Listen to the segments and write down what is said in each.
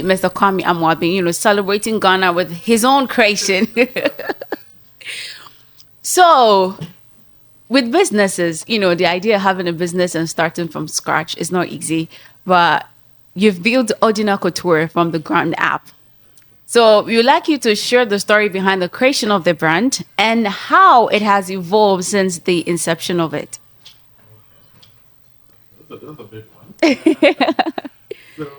Mr. Kwame Amoabeng, celebrating Ghana with his own creation. So, with businesses, the idea of having a business and starting from scratch is not easy, but you've built Odina Couture from the ground up. So, we would like you to share the story behind the creation of the brand and how it has evolved since the inception of it. That's a big one. So,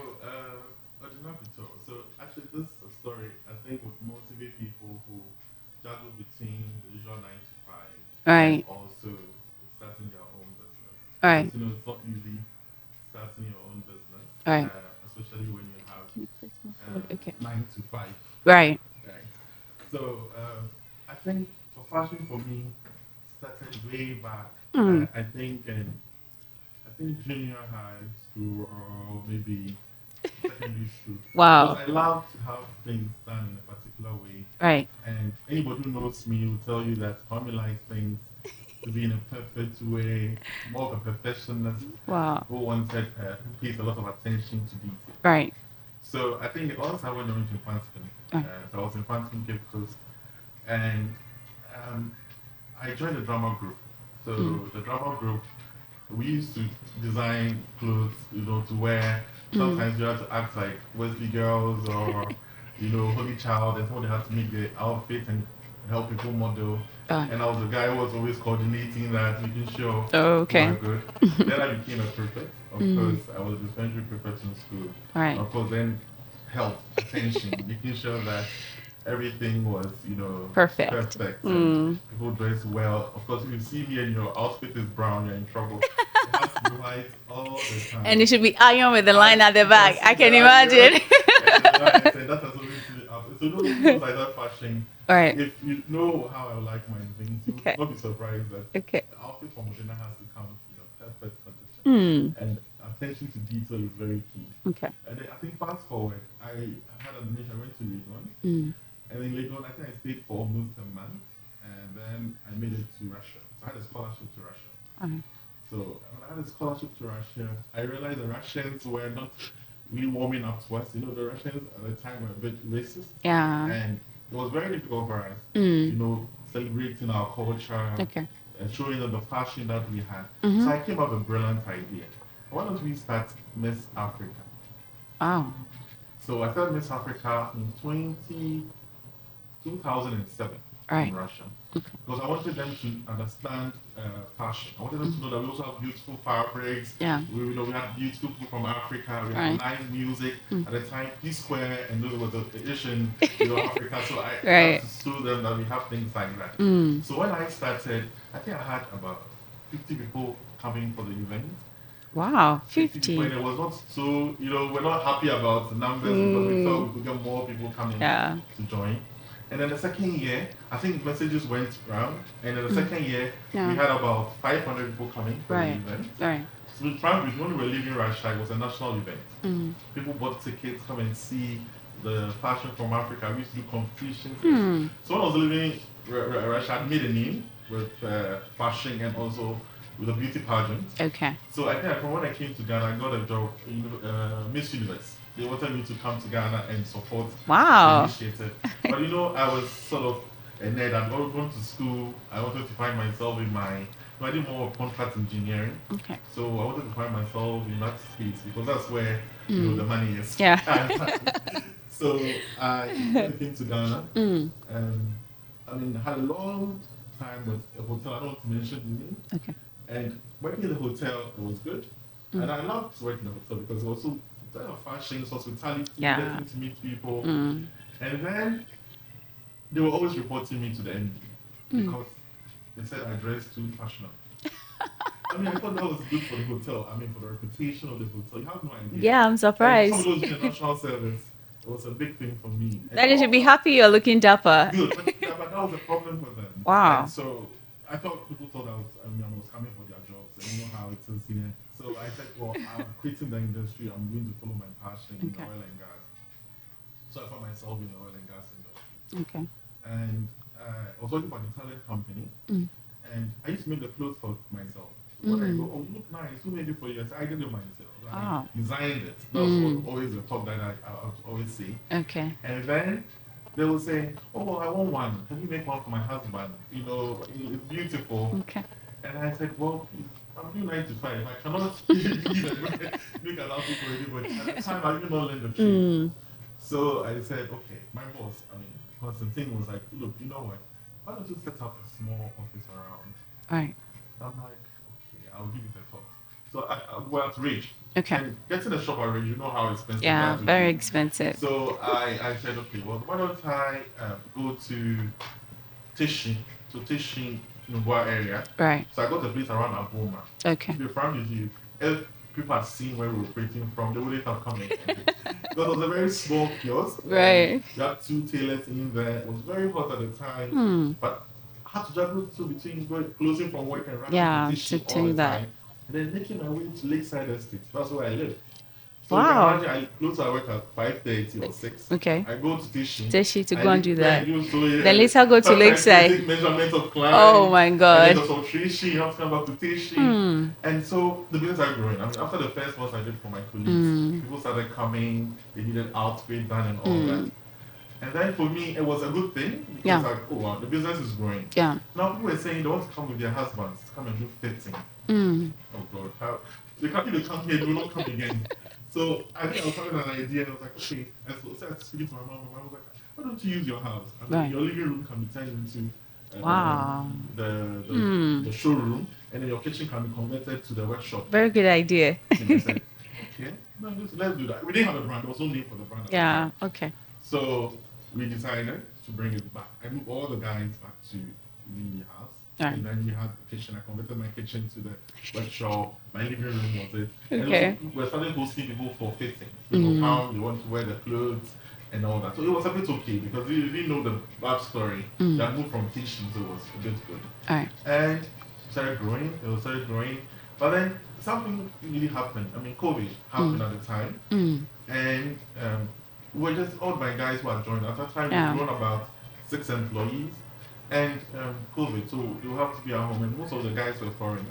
Odina Couture. So, actually, this story, I think, would motivate people who juggle between the usual 9 to 5 and Right. also starting their own business. Right. Because, it's not easy starting your own business, Right. especially when you have Okay. 9 to 5. Right. Right. So, I think for fashion, for me, started way back. I think junior high school or maybe secondary school. Wow. Because I love to have things done in a particular way. Right. And anybody who knows me will tell you that Kwame likes things to be in a perfect way, more of a perfectionist Wow. who pays a lot of attention to detail. Right. So I think it all started when I went to Fanston. So I was in Fanston, Cape Coast. And I joined the drama group. So the drama group, we used to design clothes, to wear. Sometimes you have to act like Wesley girls or, Holy Child, and somebody had to make the outfit and help people model. And I was the guy who was always coordinating that, making sure we were good. Then I became a prefect. Of course, I was a dispensary prefect in school. Right. Of course, then health, attention, making sure that everything was, Perfect. And people dress well. Of course, if you see me and your outfit is brown, you're in trouble. It has to be white all the time. And it should be iron with the line at the back. I can imagine. And that has always been up. So those things like that fashion. Right. If you know how I like my things, you will not be surprised that the outfit from Odina has to come in a perfect condition. And attention to detail is very key. Okay. And then I think fast forward, I had a mission. I went to Legon. And in Legon, I think I stayed for almost a month. And then I made it to Russia. So I had a scholarship to Russia. So when I had a scholarship to Russia, I realized the Russians were not really warming up to us. The Russians at the time were a bit racist. Yeah. And it was very difficult for us, celebrating our culture and showing them the fashion that we had. So I came up with a brilliant idea. Why don't we start Miss Africa? Oh. So I started Miss Africa in 2007 in Russia. Because I wanted them to understand fashion. I wanted them to know that we also have beautiful fabrics. Yeah. We had beautiful people from Africa. We had nice music. At the time, P-Square and those were the edition Africa. So I had to show them that we have things like that. So when I started, I think I had about 50 people coming for the event. Wow, 50. And it was not so, we're not happy about the numbers because we thought we could get more people coming to join. And then the second year, I think messages went around. And then the second year, we had about 500 people coming for the event. Right. So when we were leaving Russia, it was a national event. People bought tickets, come and see the fashion from Africa. We used to do competitions. So when I was leaving Russia, I made a name with fashion and also with a beauty pageant. Okay. So I think from when I came to Ghana, I got a job in Miss Universe. They wanted me to come to Ghana and support the initiative. But I was sort of a nerd. I'd gone to school. I wanted to find myself I did more of contract engineering. Okay. So I wanted to find myself in that space because that's where the money is. Yeah. So I came to Ghana and had a long time with a hotel. I don't want to mention the name. Okay. And working in the hotel, it was good. And I loved working in the hotel because it was so fashion, hospitality, getting to meet people. And then they were always reporting me to the MD because they said I dressed too fashionable. I thought that was good for the hotel. For the reputation of the hotel. You have no idea. Yeah, I'm surprised. And some of those in the national service, it was a big thing for me. Then you should be happy you're looking dapper. Good, but that was a problem for them. Wow. And so I thought people thought I was coming for their jobs, and you know how it is here. So I said, well, I'm quitting the industry. I'm going to follow my passion in oil and gas. So I found myself in the oil and gas industry. Okay. And I was working for an Italian company, and I used to make the clothes for myself. So When I go, oh, you look nice. Who made it for you? I said, I did it myself. I Oh. designed it. That was always the talk that I would always say. Okay. And then they will say, oh, I want one. Can you make one for my husband? You know, it's beautiful. Okay. And I said, well, please, I'm doing 9 to 5. I cannot make an outfit for anybody. At the time, I did not learn the trade. So I said, okay, my boss, Constantine was like, look, you know what? Why don't you set up a small office around? Right. I'm like, okay, I'll give it a thought. So we're at Ridge. Okay. And getting a shop at Ridge, you know how expensive Yeah, that would very be. expensive. So I said, okay, well, why don't I go to Tishi, Nubwa area. Right. So I got a place around Aboma. Okay. To be frank with you, if people had seen where we were operating from, they wouldn't have come in. Because it was a very small kiosk. Right. You had 2 tailors in there. It was very hot at the time. But I had to juggle between closing from work and running to Tishi all the time. And then making my way to Lakeside Estate. That's where I live. So wow. I close my work at 5:30 or 6. Okay. I go to Tishi. Tishi to go and do that. Then later go to Lakeside. Take measurements of clients. Oh my God. And then from Tishi, you have to come back to Tishi. And so the business are growing. After the first months I did for my colleagues, people started coming. They needed outfit done and all that. And then for me, it was a good thing because like, oh wow, the business is growing. Yeah. Now people were saying they want to come with their husbands to come and do fitting. Oh God, they can't even come here. They will not come again. So I think I was having an idea, and I was like, okay. I started speaking to my mom, and my mom was like, why don't you use your house? Your living room can be turned into the showroom, and then your kitchen can be converted to the workshop. Very good idea. And I said, okay, no, let's do that. We didn't have a brand. There was no name for the brand. Yeah. Okay. So we decided to bring it back. I moved all the guys back to the house. Right. And then we had the kitchen. I converted my kitchen to the workshop. My living room was it. Okay. And we're starting hosting people for fitting. You know, how they want to wear the clothes and all that. So it was a bit okay because we didn't know the backstory. That moved from teaching, so it was a bit good. All right. And it started growing. But then something really happened. COVID happened at the time. And we were just all my guys who had joined. At that time, we grown about 6 employees. And COVID, so they will have to be at home, and most of the guys were foreigners,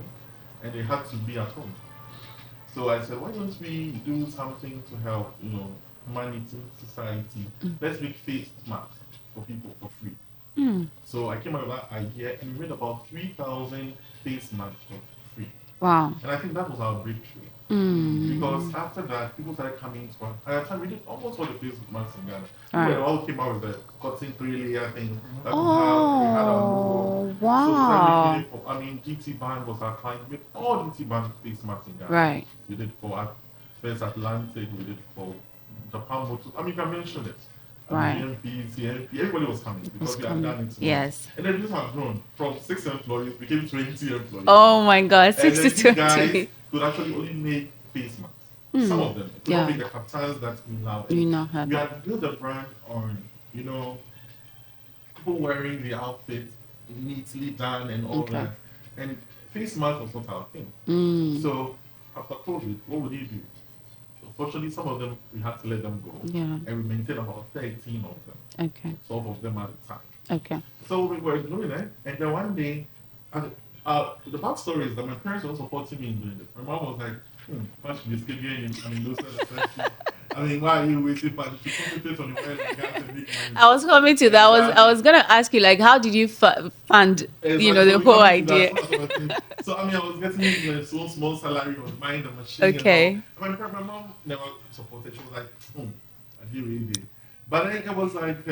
and they had to be at home. So I said, why don't we do something to help, humanity, society? Let's make face masks for people for free. So I came up with that idea, and we made about 3,000 face masks for free. Wow. And I think that was our breakthrough. Because after that, people started coming to us. At the time, we did almost all the face masks in Ghana. Right. We all came out with the cotton 3-layer thing. That Oh, we had our logo. wow. So GT Band was our client. We did all GT Band face masks in Ghana. Right. We did for First Atlantic, we did for Japan Motors. I can mention it. Right. BNP, CNP, everybody was coming because we had done it. Yes. And then this has grown from 6 employees, became 20 employees. Oh my God, 6 and to 20. Guys could actually only make face masks. Some of them. Could not make the kaftans that we now. You know how. We had built a brand on, people wearing the outfit neatly done and all that. And face mask was not our thing. So after COVID, what would you do? Unfortunately, some of them, we had to let them go. Yeah. And we maintained about 13 of them. Okay. 12 of them at a time. Okay. So we were doing it. And then one day, the backstory is that my parents were supporting me in doing this. My mom was like, why should you skip you? Those kind of questions. Why are you waiting for to concentrate on your wedding? I was coming to that. I was gonna ask you, like, how did you fund, the whole idea? So I was getting a small salary, was buying the machine. Okay. My mom never supported. She was like, I did really did. But then it was like,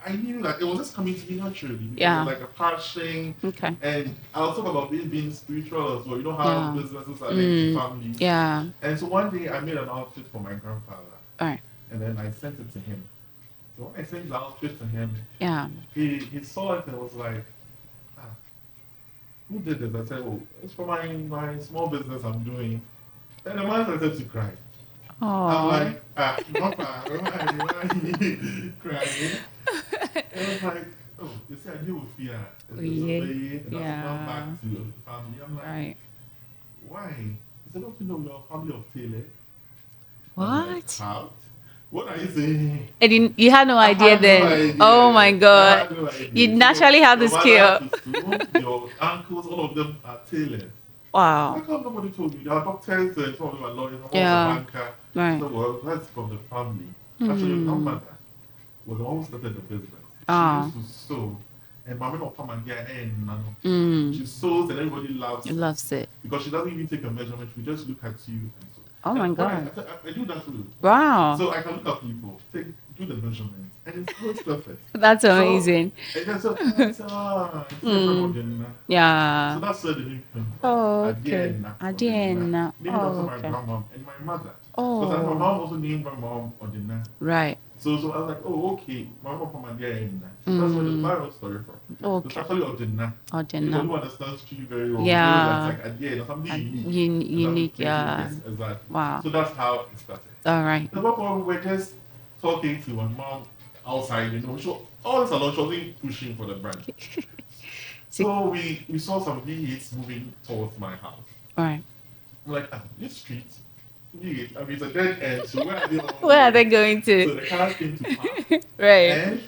I knew that it was just coming to me naturally. It was like a passion. Okay. And I'll talk about being spiritual as well. You know how businesses are linked to families. Yeah. And so one day I made an outfit for my grandfather. All right. And then I sent it to him. So when I sent the outfit to him, he saw it and was like, who did this? I said, it's for my small business I'm doing. And the man started to cry. Oh. I'm like, Papa, why are you crying? And I was like, you see, I deal with fear. That's not back to your family. I'm like, why? He said, don't you know we're a family of tailors? What? How? What are you saying? And you had no idea then. Oh my God. You naturally have the skill. Your uncles, all of them are tailors. Wow. How come nobody told me? There are doctors, some of them are lawyers, some of them are Yeah. banker. Right. So, well, that's from the family. Actually, your Mm. grandmother was the one who started the business. She Oh. used to sew, and Mama will come and get and Mm. she sews, and everybody loves He it loves it. because she doesn't even take a measurement. She just look at you and sew. Oh my And when God. I do that too. Wow. So I can look at people, do the measurements, and it's always perfect. That's So, amazing. and then so, it's different Odina. So Yeah. that's where the name came from. Oh, okay. Again, Odina. Again. Named after Oh, my okay. grandmom and my mother. Because my Oh. mom also named my mom Odina. Right. So I was like, oh, okay. My mom from Again. So that's where the Mm. viral story from. So it's Okay. actually Odina. Odina. Anybody who understands Tree very well knows that it's Yeah. like again, something unique. Unique. Yeah. Yes, exactly. Wow. So that's how it started. All right. The one we were just talking to my mom outside, all this along, she wasn't pushing for the brand. So we saw some V8s moving towards my house. All right. I'm like, this street, V8, I mean, it's a dead end, so where are they all Where are they going? going to? So the car came to park, Right. and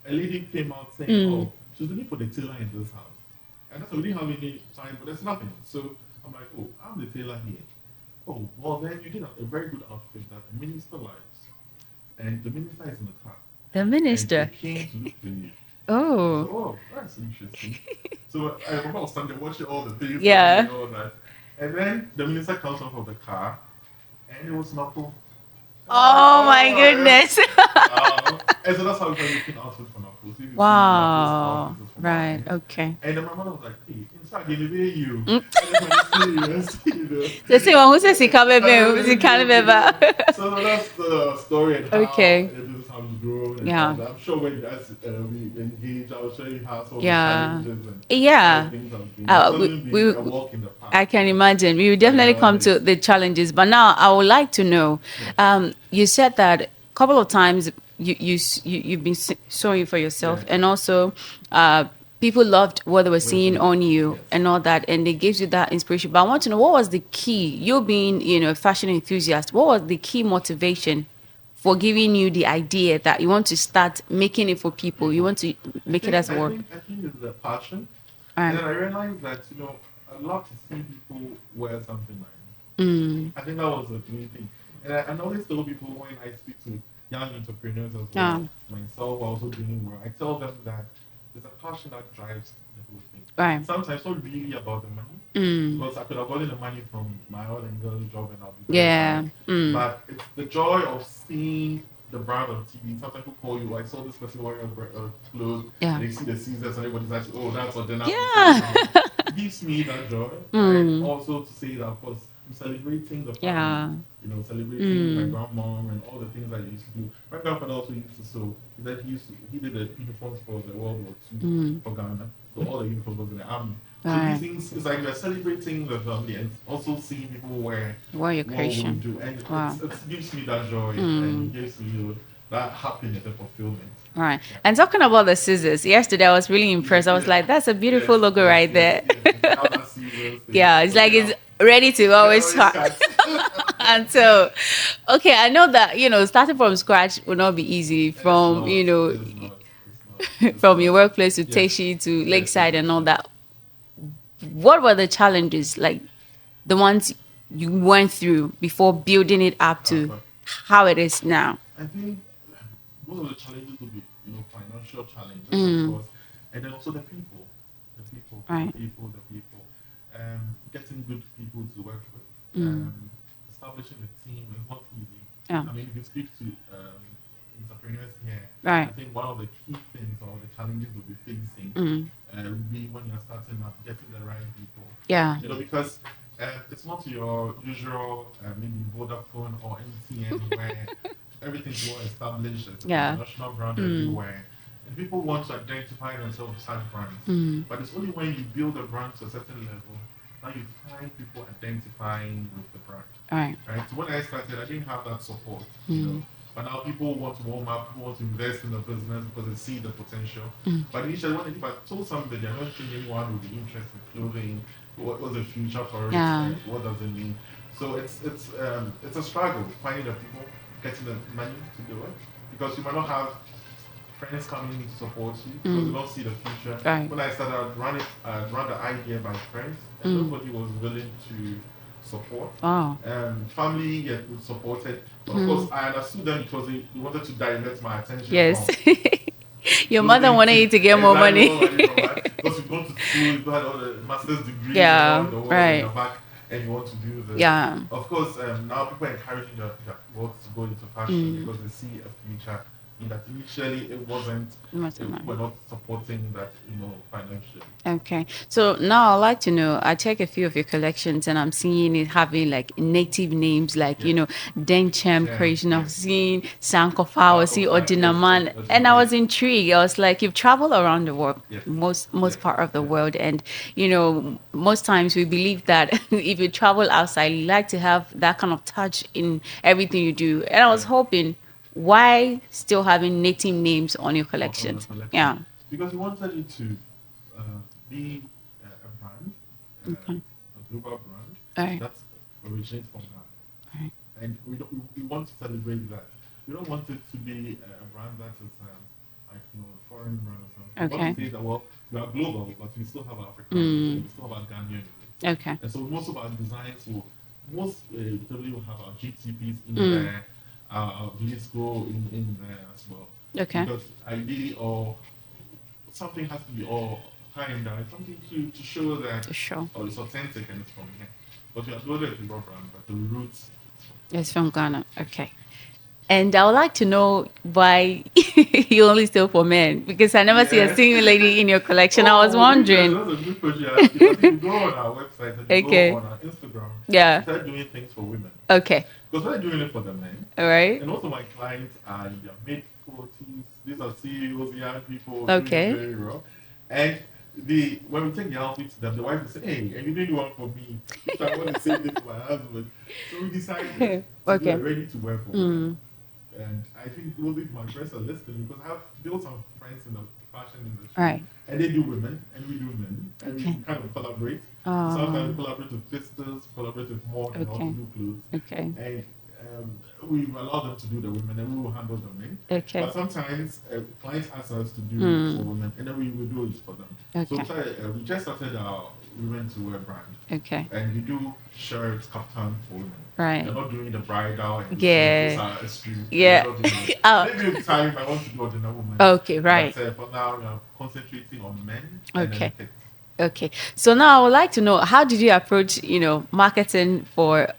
a lady came out saying, oh, she's looking for the tailor in this house. And I said, we didn't have any sign, but there's nothing. So I'm like, oh, I'm the tailor here. Oh, well, then you did a very good outfit that the minister likes. And the minister is in the car. The minister. And he came to look for you. Oh. So, oh, that's interesting. So I remember I was standing there watching all the things. Yeah. And all that. And then the minister comes off of the car, and it was Napo. Oh my goodness. And so that's how we started looking outfit for Napo. So Wow. Right. Okay. And then my mother was like, hey, inside, they obey you. The same one who says he can't be. So that's the story and how Okay. this is how it's grown. Yeah. And I'm sure when you guys we engage, I'll show you how some of the Yeah. challenges and Yeah. things have been. We A walk in the park. I can imagine. We will definitely come to the challenges. But now I would like to know, you said that a couple of times you've been sewing for yourself, and also people loved what they were seeing on you and all that, and it gives you that inspiration. But I want to know, what was the key, you being, a fashion enthusiast, what was the key motivation for giving you the idea that you want to start making it for people, you want to make it as work? I think it's the passion. Right. And then I realized that, I love to see people wear something like me. I think that was the main thing. And I always tell people when I speak to young entrepreneurs as well, myself also doing well, I tell them that there's a passion that drives the whole thing. Right. Sometimes it's not really about the money, because I could have gotten the money from my oil and girl job and I'll be very fine. But it's the joy of seeing the brand on TV. Sometimes people call you, I saw this person wearing a clothes, and they see the Caesars and everybody's like, oh, that's what they're not. It gives me that joy. And also to say that, of course, I'm celebrating the family. Celebrating my grandmom and all the things I used to do. My grandfather also used to sew. He did the uniforms for the World War II for Ghana. So all the uniforms was in the army. So these things, it's like we're celebrating the family and also seeing people wear your creation. What we do. And it gives me that joy and it gives me that happiness and fulfillment. Right. And talking about the scissors, yesterday I was really impressed. I was like, that's a beautiful logo right there. Yeah, it's like it's ready to always cut. And so, okay, I know that, starting from scratch will not be easy from, from your workplace to Teshi to Lakeside and all that. What were the challenges, like the ones you went through before building it up to how it is now? I think most of the challenges will be, financial challenges, of course, and then also the people. Getting good people to work with, establishing a team is not easy. Yeah. I mean, if you speak to entrepreneurs here, right. I think one of the key things or the challenges will be facing would be when you're starting up, getting the right people. Yeah. Because it's not your usual maybe Vodafone or MTN where everything's well established, it's a national brand everywhere. And people want to identify themselves as brands. But it's only when you build a brand to a certain level that you find people identifying with the brand. Right? So when I started, I didn't have that support. But now people want to warm up, people want to invest in the business because they see the potential. But initially, if I told somebody, I don't think anyone would be interested in clothing. What was the future for it? What does it mean? So it's a struggle finding the people, getting the money to do it, because you might not have friends coming to support you because they don't see the future. Right. When I started, run the idea by friends, and nobody was willing to support. Oh. Family, yeah, we supported. But of course, I understood them because they wanted to divert my attention Yes. from Your those mother things. wanted you to get more Exactly, money. more money from that. Because you've gone to school, you've had all the master's degrees and all Yeah. in the world in Right. your back, and you want to do this. Yeah. Of course, now people are encouraging their boys to go into fashion because they see a future in that. Initially, it wasn't. We're not supporting that, financially. Okay. So now I'd like to know, I check a few of your collections and I'm seeing it having like native names like, Denchem creation. I'm seeing Sankofa, I was seeing Odinaman. And I was intrigued. I was like, you've traveled around the world, most part of the world. And, most times we believe that if you travel outside, you like to have that kind of touch in everything you do. And I was hoping, why still having native names on your collections? Yeah. Because we wanted it to be a brand, a global brand that originates from Ghana. Right. And we want to celebrate that. We don't want it to be a brand that is like a foreign brand or something. We want to say that, well, we are global, but we still have African, we still have our Ghanaian. Okay. And so most of our designs will have our GTPs in there, our VSCO in there as well. Okay. Because ideally, something has to be kind of something to show that it's authentic and it's from here. But we are uploaded to your brand, but the roots is from Ghana. Okay. And I would like to know why you only sell for men, because I never see a single lady in your collection. I was wondering. That's a good question. If you go on our website and you go on our Instagram, we start doing things for women. Okay. Because we're doing it for the men. All right. And also my clients are in their mid-40s. These are CEOs, young people. Okay. Very raw. And when we take the outfits to them, the wife will say, hey, and you didn't want for me. So I want the same thing for my husband. So we decided to do a ready-to-wear for women. And I think those of my friends are listening because I have built some friends in the fashion industry. Right. And they do women and we do men. And we kind of collaborate. Sometimes we collaborate with sisters, collaborate with more and also do clothes. Okay. And we allow them to do the women and we will handle the men. Okay. But sometimes clients ask us to do for women and then we will do it for them. Okay. So we just started our women to wear brand. Okay. And we do shirts, kaftan for women. Right. We're not doing the bridal and yeah. those are extreme. Yeah. Maybe with time I want to do Odina woman. Okay, right. But for now we are concentrating on men. Okay. Okay. So now I would like to know, how did you approach, marketing for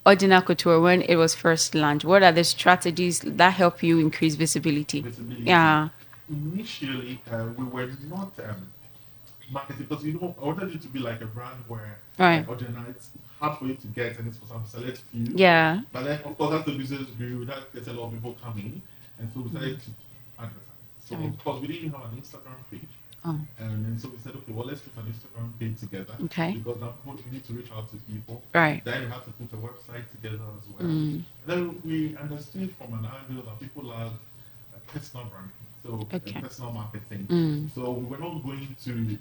Odina Couture when it was first launched? What are the strategies that help you increase visibility? Yeah. Initially, we were not marketing because I wanted it to be like a brand where Odina, it's hard for you to get and it's for some select few. Yeah. But then, of course, as the business grew, that gets a lot of people coming, and so we decided to advertise. So, of course, we didn't have an Instagram page. And then so we said, okay, well, let's put an Instagram page together. Okay. Because now we need to reach out to people. Right. Then we have to put a website together as well. Then we understood from an angle that people love personal branding, so personal marketing. So we were not going to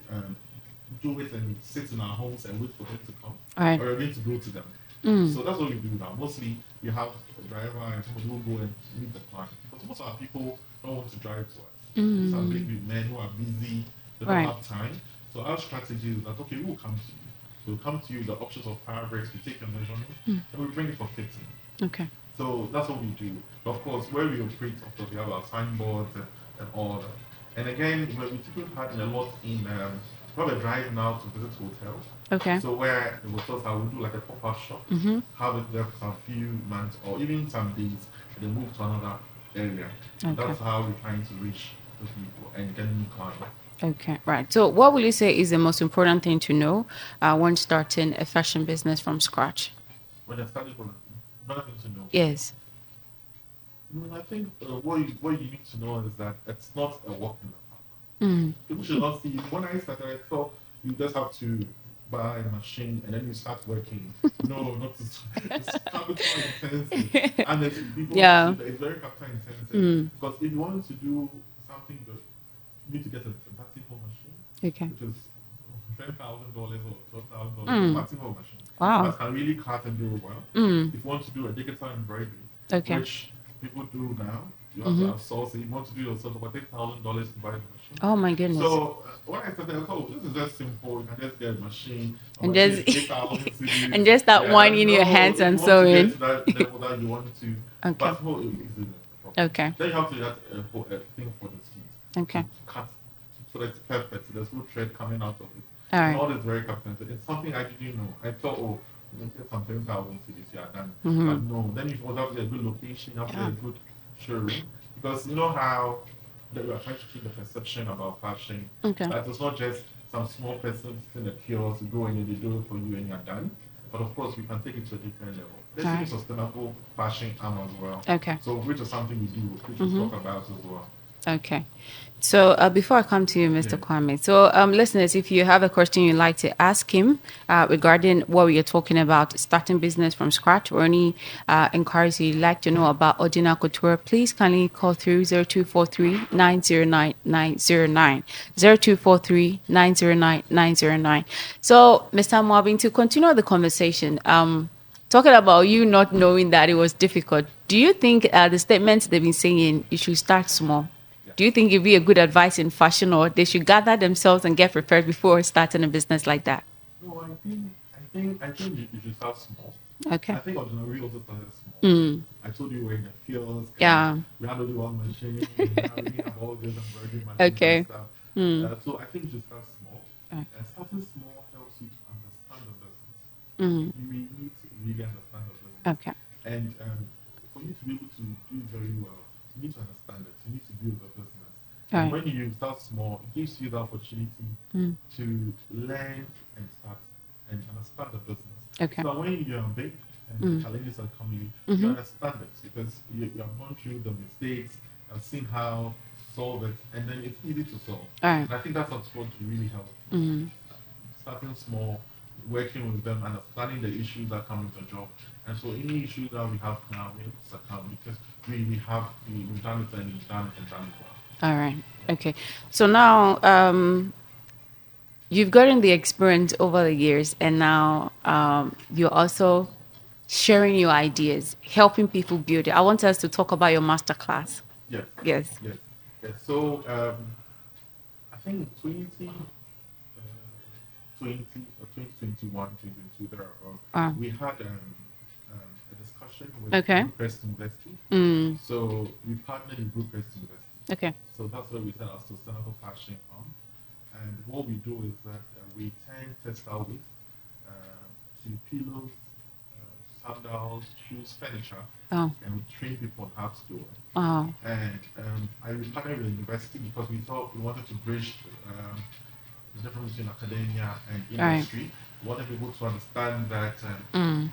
do it and sit in our homes and wait for them to come. Right. Or we're going to go to them. So that's what we do now. Mostly you have a driver and somebody will go and meet the client. Because most of our people don't want to drive to us. These are big men who are busy, they don't have time. So our strategy is that, okay, we will come to you. We'll come to you with the options of fabrics, we take your measurements, and we bring it for fitting. Okay. So that's what we do. But of course, where we operate, of course, we have our signboards and all that. And again, we typically partner a lot in, we have a drive now to visit hotels. Okay. So where the hotels are, we do like a pop-up shop, have it there for some few months or even some days, and then move to another area. That's how we're trying to reach the people and get new clients. Okay, right. So what will you say is the most important thing to know when starting a fashion business from scratch? When I started, nothing to know. Yes. I think what you need to know is that it's not a walk in the park. People should not see. When I started, I thought you just have to buy a machine and then you start working. No, not this. It's capital intensive. And people it's very capital intensive. Because if you want to do something good, you need to get a batting machine. Which is $10,000 or $12,000 batting machine. Wow. That can really cut and do well. If you want to do a digital embroidery, which people do now, You have to outsource it. You want to do yourself about $8,000 to buy the machine. Oh my goodness. So when I started, I thought, oh, this is just simple. You can just get a machine. And machine just- is 8,000 cedis. And just that one in your hands and sewing. You want to get to that level that you want to. Okay. But no, it's a problem. Okay. Then you have to have a thing for the seat. Okay. To cut so that it's perfect. So there's no thread coming out of it. All right. And all this very carpenter. It's something I didn't know. I thought, oh, you can get some 10,000 cedis, yeah, done. Mm-hmm. But no, then you have to get a good location, you have to get a good showroom. Because you know how that we are trying to keep the perception about fashion. Okay. That it's not just some small person sitting in a kiosk, you go in and they do it for you and you're done. But of course, we can take it to a different level. Let's Right. take a sustainable fashion arm as well. Okay. So, which is something we do, which we talk about as well. Okay. So before I come to you, Mr. Kwame, so listeners, if you have a question you'd like to ask him regarding what we are talking about, starting business from scratch, or any inquiries you'd like to know about Odina Couture, please kindly call through 0243 909 909. 0243 909 909. So, Mr. Amoabeng, to continue the conversation, talking about you not knowing that it was difficult, do you think the statements they've been saying, you should start small? Do you think it'd be a good advice in fashion, or they should gather themselves and get prepared before starting a business like that? No, I think you should start small. Okay. I think Ordinary also started small. I told you we're in the fields. Yeah. We had only one machine. We have all this embroidery machines Okay. and stuff. So I think you should start small. Right. And starting small helps you to understand the business. You will need to really understand the business. Okay. And for you to be able to do very well, you need to understand it. You need to build a business. Right. And when you start small, it gives you the opportunity to learn and start and understand the business. Okay. So when you're big and the challenges are coming, you understand it because you have gone through the mistakes, have seen how to solve it, and then it's easy to solve. Right. And I think that's what's going to really help. Starting small, working with them, understanding the issues that come with the job. And so any issues that we have now, we have to succumb because we've done it and we've done it well. All right. Okay. So now you've gotten the experience over the years, and now you're also sharing your ideas, helping people build it. I want us to talk about your masterclass. Yes. Yes. So I think 2020 or 2021, 2022, we had a discussion with Brookcrest University. So we partnered with Brookcrest University. Okay. So that's where we set our sustainable fashion on. And what we do is that we turn textile waste to pillows, sandals, shoes, furniture, and we train people on how to do it. Wow. And I partnered with the university because we thought we wanted to bridge the difference between academia and industry. We wanted people to understand that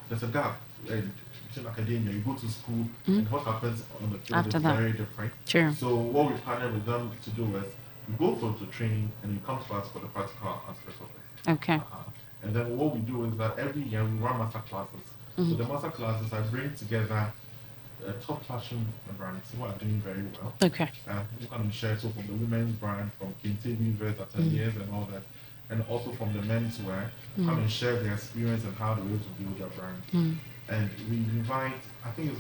there's a gap between academia. You go to school, and what happens on the field is very different. Sure. So what we partnered with them to do is we go for the training and you come to us for the practical aspects of it. Okay. And then what we do is that every year we run master classes. So the master classes, I bring together top fashion brands who are doing very well. Okay. You can share so from the women's brand, from Kinte Weavers, Ateliers and all that, and also from the men's wear, come and share their experience and how they were to build their brand. And we invite, I think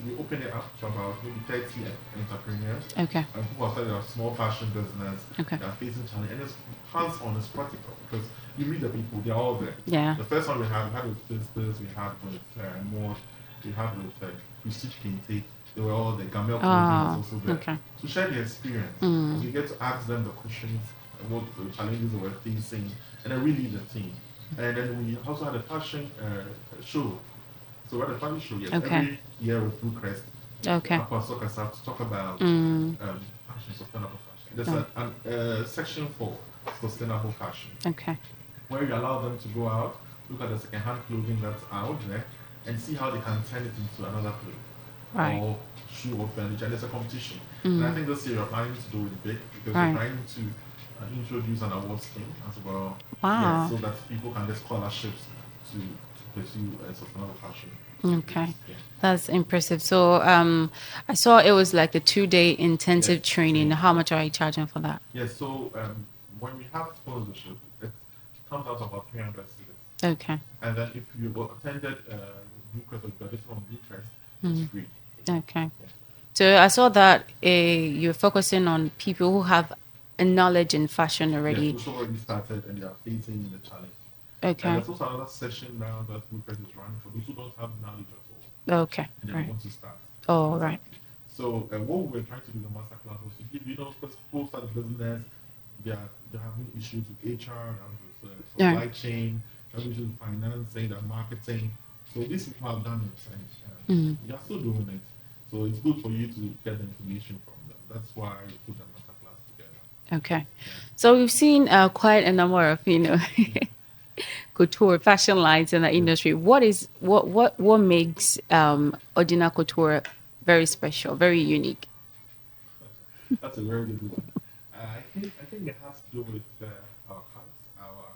we open it up to about maybe 30 entrepreneurs. Okay. And who are starting a small fashion business. Okay. They are facing challenge. And it's hands-on, it's practical because you meet the people, they're all there. Yeah. The first one we had with Sisters, we had with Maud, we had with Prestige Kinte. They were all there. Gamel was also there. Okay. To share their experience. So you get to ask them the questions, what the challenges they were facing, and then we lead the team. And then we also had a fashion show. So we're at a fashion show, yes, every year with Brookcrest. Okay. To talk about fashion, sustainable fashion. There's a section for sustainable fashion. Okay. Where you allow them to go out, look at the second-hand clothing that's out there, and see how they can turn it into another clothing. Right. Or shoe or furniture. And there's a competition. And I think this year we're planning to do it big because we're trying to introduce an award scheme as well. Wow. Yes, so that people can get scholarships to pursue sustainable fashion. Okay. That's impressive. So I saw it was like a 2-day intensive training. How much are you charging for that? Yes, so when we have sponsorship, it comes out about 300 students. Okay. And then if you attended Brookcrest or graduated from Brookcrest, it's free. Okay. So I saw that you're focusing on people who have a knowledge in fashion Yes, already. who's already started and they are facing the challenge. And Okay. there's also another session now that Rupert is running for those who don't have knowledge at all Okay. and they Right. want to start. Oh, right. So what we were trying to do in the masterclass was to give, because people start a business, they're having issues with HR, with Yeah. supply chain, having issues with financing, and marketing. So these people have done it and they are still doing it. So it's good for you to get the information from them. That's why I put the masterclass together. Okay. So we've seen quite a number of, couture fashion lines in the industry. What makes Odina Couture very special, very unique? That's a very good one. I think it has to do with our cuts, our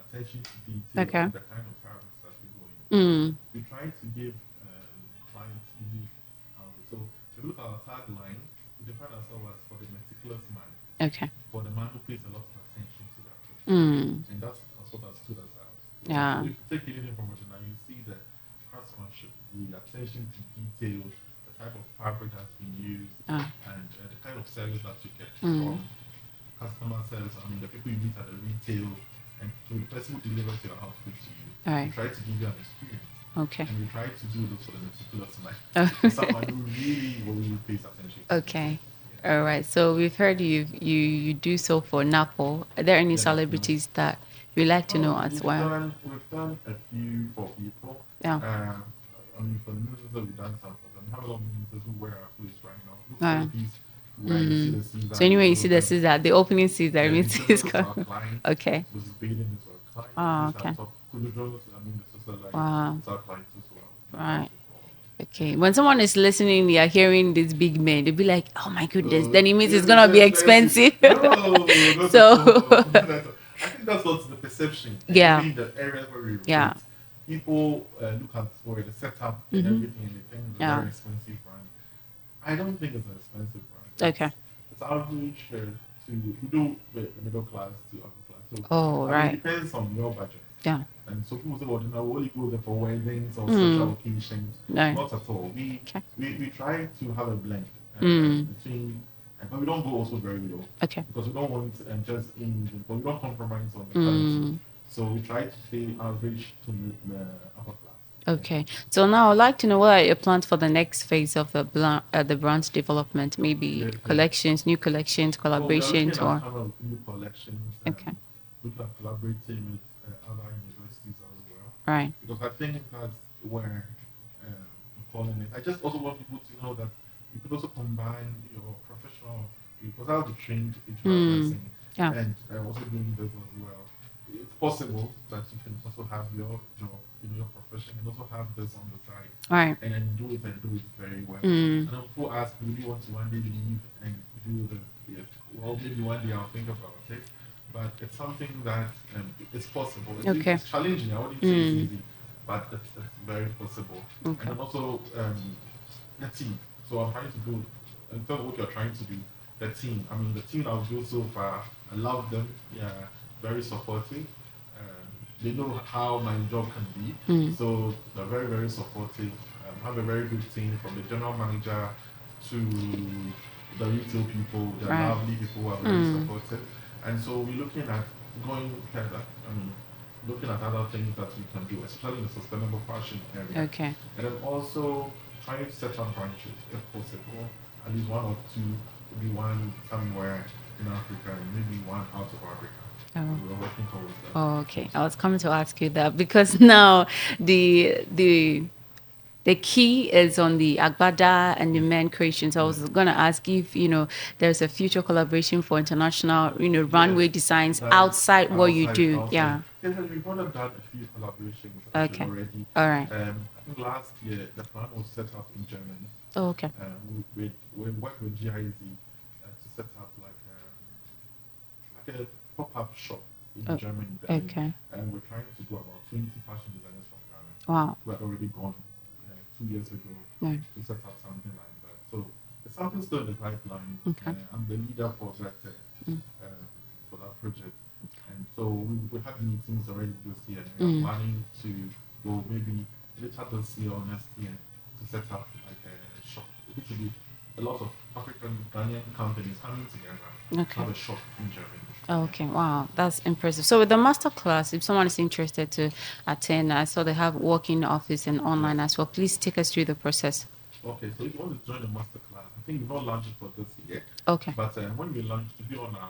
attention to detail, Okay. and the kind of fabrics that we go in. Mm. We try to give clients unique outfits. So if you look at our tagline, we define ourselves as for the meticulous man, Okay. for the man who pays a lot of attention to that thing. Mm. And that's what has stood us out. Yeah. So if you take anything from Odina, you see the craftsmanship, the attention to detail, the type of fabric that's been used, Ah. and the kind of service that you get Mm. from customer service. I mean, the people you meet at the retail, and to the person who delivers your outfit to you. All right. We try to give you an experience. Okay. And we try to do this for the meticulous man. Oh. For someone who really pays attention to Okay. detail. Yeah. All right. So we've heard you do so for Napo. Are there any Yeah, celebrities that you like to know as well? We've done a few for people. Yeah. I mean, for the ministers, we've done some for them. We have a lot of ministers who wear our clothes right now. Those Ah. celebrities where you see the Caesar. So anyway, you see the Caesar, the opening Caesar Yeah, means these it's are our coming. clients. Okay. This is Baden is our client. Ah, These okay. are top Kudujos. I mean, this is like Wow. it's our clients as well. Right. Okay. When someone is listening, they are hearing these big men, they'll be like, "Oh my goodness!" Then it means it's gonna be expensive. No, So- I think that's what's the perception. Yeah. Maybe in the area where we recruit, Yeah. people look at where the setup and everything, and they think it's a Yeah. very expensive brand. I don't think it's an expensive brand. Okay. It's average to do the middle class to upper class. So Oh, I mean, right. it depends on your budget. Yeah. And so people say, well, we only go there for weddings or special occasions. No. Not at all. Okay. We try to have a blend between, but we don't go also very low. Okay. Because we don't want just but we don't compromise on the quality. So we try to stay average to upper class. Okay. So now I'd like to know what are your plans for the next phase of the brand's development? Maybe Yeah. collections, new collections, collaborations, Well, we are or looking at kind of new collections. Okay. Looking at collaborating with other universities as well. right. Because I think that's where I'm calling it. I just also want people to know that you could also combine your professional, because I was a trained HR person, Yeah. and I'm also doing this as well. It's possible that you can also have your job in your profession and also have this on the side, Right. and then do it very well. And then people ask, "Do you want to one day leave and do this?" Yes. Well, maybe one day I'll think about it. But it's something that it's possible. Okay. It's challenging. I wouldn't say it's easy, but it's very possible. Okay. And then also the team. So I'm trying to do, in terms of what you're trying to do, the team. I mean, the team I've built so far, I love them. Yeah, very supportive. They know how my job can be. So they're very supportive. Have a very good team from the general manager to the retail people. They're Right. lovely people who are very supportive. And so we're looking at going further. I mean, looking at other things that we can do, especially in the sustainable fashion area. Okay. And then also trying to set up branches if possible. At least one or two, maybe one somewhere in Africa and maybe one out of Africa. Oh. We're working towards that. Oh, okay. I was coming to ask you that because now the key is on the agbada and the men creations. I was going to ask if there's a future collaboration for international runway Yes, designs that- outside what you do. outside. Yeah. Yes, we've done a few collaborations Okay. already. All right. I think last year the plan was set up in Germany. Oh, okay. We worked with GIZ to set up like a pop-up shop in Germany. Berlin. Okay. And we're trying to do about 20 fashion designers from Ghana. Wow. Who had already gone 2 years ago Right. to set up something like that. So it's something still in the pipeline. Okay. I'm the leader for that project. And so we had meetings already this year. And we're planning to go maybe later this year or next year to set up like a shop, which will be a lot of African Ghanaian companies coming together to Okay. have a shop in Germany. Okay, wow, that's impressive. So with the master class, if someone is interested to attend, I saw they have working office and online as well. Please take us through the process. Okay, so if you want to join the master class, I think we've not launched it for this year. Okay. But when we launch, to be on our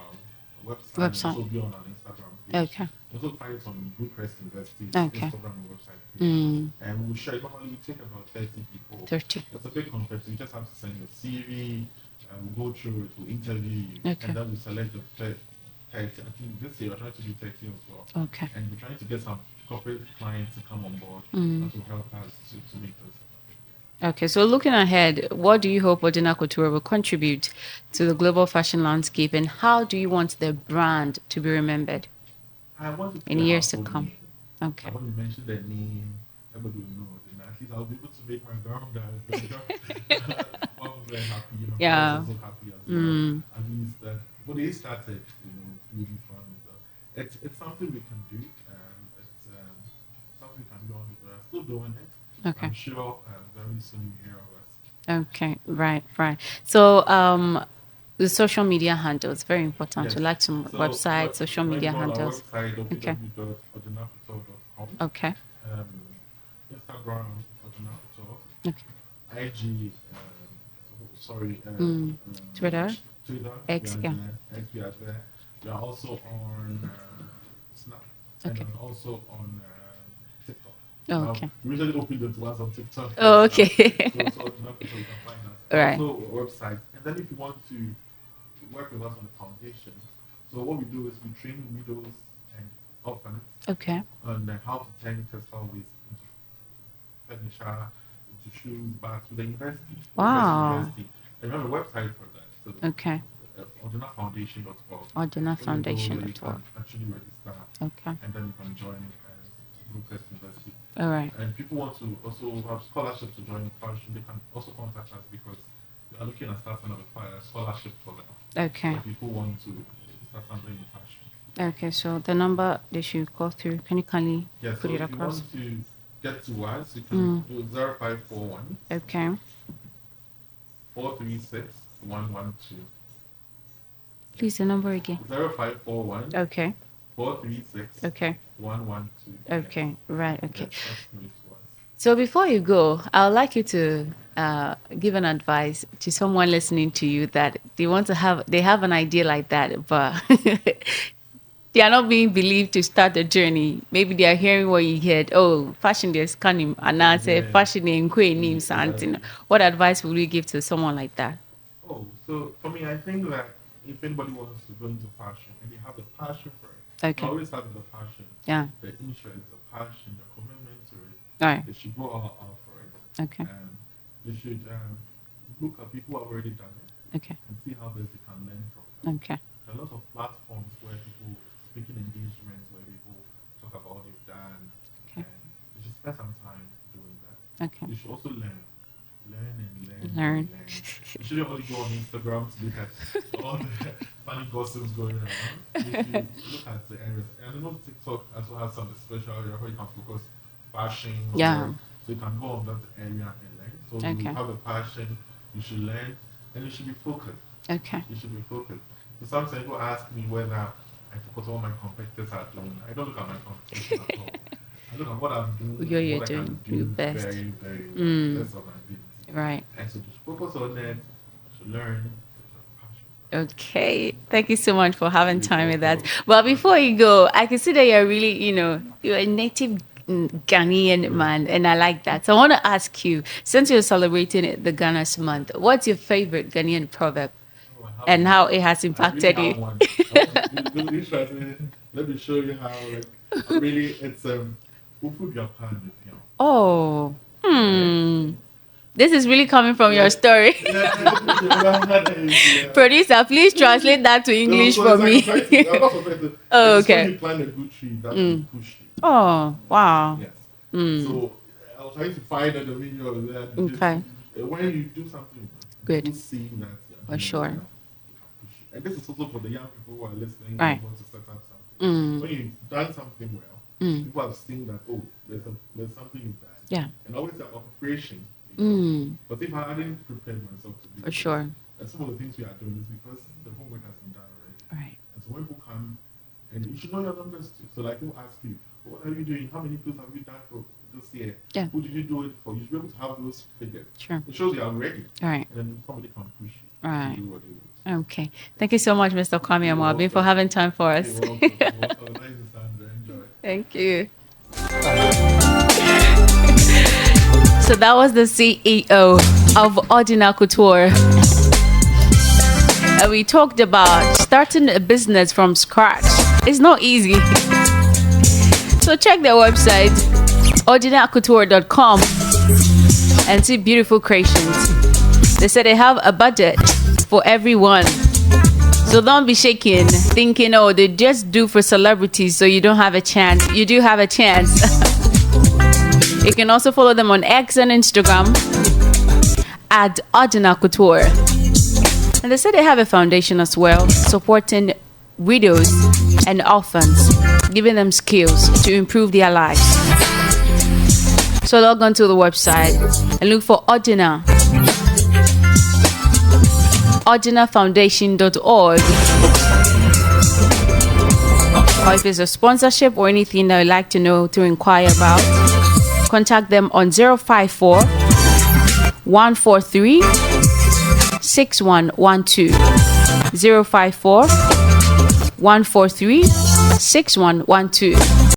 website, and Website. also be on our Instagram page. Okay. You also find it on Bucharest University's Okay. Instagram and website page. Mm, And we'll share. Normally, we take about 30 people. 30. It's a big contest. You just have to send your CV, and we'll go through it, we'll interview you, Okay. and then we'll select the 30. I think this year we're trying to do 30 as well. Okay. And we're trying to get some corporate clients to come on board Mm. that will help us to make this. Okay, so looking ahead, what do you hope Odina Couture will contribute to the global fashion landscape, and how do you want the brand to be remembered I want it to in be a years to household come? name. Okay. I want to mention their name. Everybody will know. And at least I'll be able to make my grandmother one very happy. You know, Yeah. also happy as well. Mm. At least that when they started, you know, really fun. So it's something we can do. It's something we can do. We're still doing it. Okay. I'm sure very soon you hear of us. Okay, right. So, the social media handles very important. Yes. You like to So, website, social when media you go on our handles. website, Okay. www.odinacouture.com. Okay. Instagram, Odina Couture. Okay. IG, Twitter. X, we yeah. are there. X, we are there. We are also on Snap, and Okay. we're also on TikTok. Oh, Now, okay. we recently opened it to us on TikTok. Oh, okay. So Odina Couture, you can find us. Right. Also, a website. And then if you want to work with us on the foundation, so what we do is we train widows and orphans Okay. on how to turn textile waste into furniture, into shoes, bags with the university. Wow. University. And we have a website for that. So Okay. OdinaFoundation.org. OdinaFoundation.org. You can actually register, Okay. and then you can join Bucharest University. All right. And people want to also have scholarships to join fashion, they can also contact us because we are looking at starting a scholarship for them. Okay. So people want to start something in fashion. Okay. So the number they should call through. Can you kindly Yeah, put so it if you across? want to get to us, you can do 0541 Okay. 436 112. Please the number again. 0541 Okay. 436 Okay. 112. Okay. Right. Okay. That's me to us. So before you go, I would like you to give an advice to someone listening to you that they have an idea like that, but they are not being believed to start the journey. Maybe they are hearing what you heard. Oh, fashion is cunning, and I say Yeah. fashion in name something. Exactly. What advice would you give to someone like that? Oh, so for me, I think that if anybody wants to go into fashion and they have the passion for it, Okay. I always start with the passion, Yeah. the interest, the passion, the commitment to it. All right. They should go all out for it. Okay. They should look at people who have already done it Okay. and see how best they can learn from them. Okay. There are a lot of platforms where people speaking engagements where people talk about what they've done, Okay. and they should spend some time doing that. Okay. You should also learn and Learn. You shouldn't only go on Instagram to look at all the funny gossips going around. You should look at the areas. And I know TikTok also has some special area where you can focus fashion. Yeah. So you can go on that area and learn. So Okay. you have a passion, you should learn, and you should be focused. Okay. You should be focused. So sometimes people ask me whether I focus on what my competitors are doing. I don't look at my competition at all. I look at what I'm doing. You're what I doing can do your best. very, very well. That's what my ability. Right. And so just focus on that, to learn. Okay. Thank you so much for having time with us. But before you go, I can see that you're really, you're a native Ghanaian man, and I like that. So I want to ask you, since you're celebrating the Ghana's month, what's your favorite Ghanaian proverb and how it has impacted you? Let me show you how, really, it's Ufu Japan. Oh, this is really coming from your story. Producer, please translate that to English for me. Oh, okay. When you plant a good tree, that will push you. Oh, wow. Yes. So I was trying to find the meaning of that. Okay. When you do something Good. people see that. For sure. And this is also for the young people who are listening Right. and want to set up something. When you've done something well, people have seen that, oh, there's something you've done. Yeah. And always the operation But if I hadn't prepared myself to do For sure. and some of the things we are doing is because the homework has been done already. Right. And so when people come, and you should know your numbers too. So like people ask you, what are you doing? How many clothes have you done for this year? Yeah. Who did you do it for? You should be able to have those figures. Sure. It shows you are ready. Right. And then somebody can push you Right. to do what you do. Okay. Thank you so much, Mr. Kwame Amoabeng, for having time for us. You're welcome. You're welcome. Nice and Sandra. Enjoy. Thank you. So that was the CEO of Odina Couture. And we talked about starting a business from scratch. It's not easy. So check their website, odinacouture.com, and see beautiful creations. They said they have a budget for everyone. So don't be shaking, thinking, oh, they just do for celebrities, so you don't have a chance. You do have a chance. You can also follow them on X and Instagram at Odina Couture. And they said they have a foundation as well, supporting widows and orphans, giving them skills to improve their lives. So log on to the website and look for Odina. OdinaFoundation.org. Or if it's a sponsorship or anything that you'd like to know to inquire about, contact them on 054 143 6112. 054 143 6112.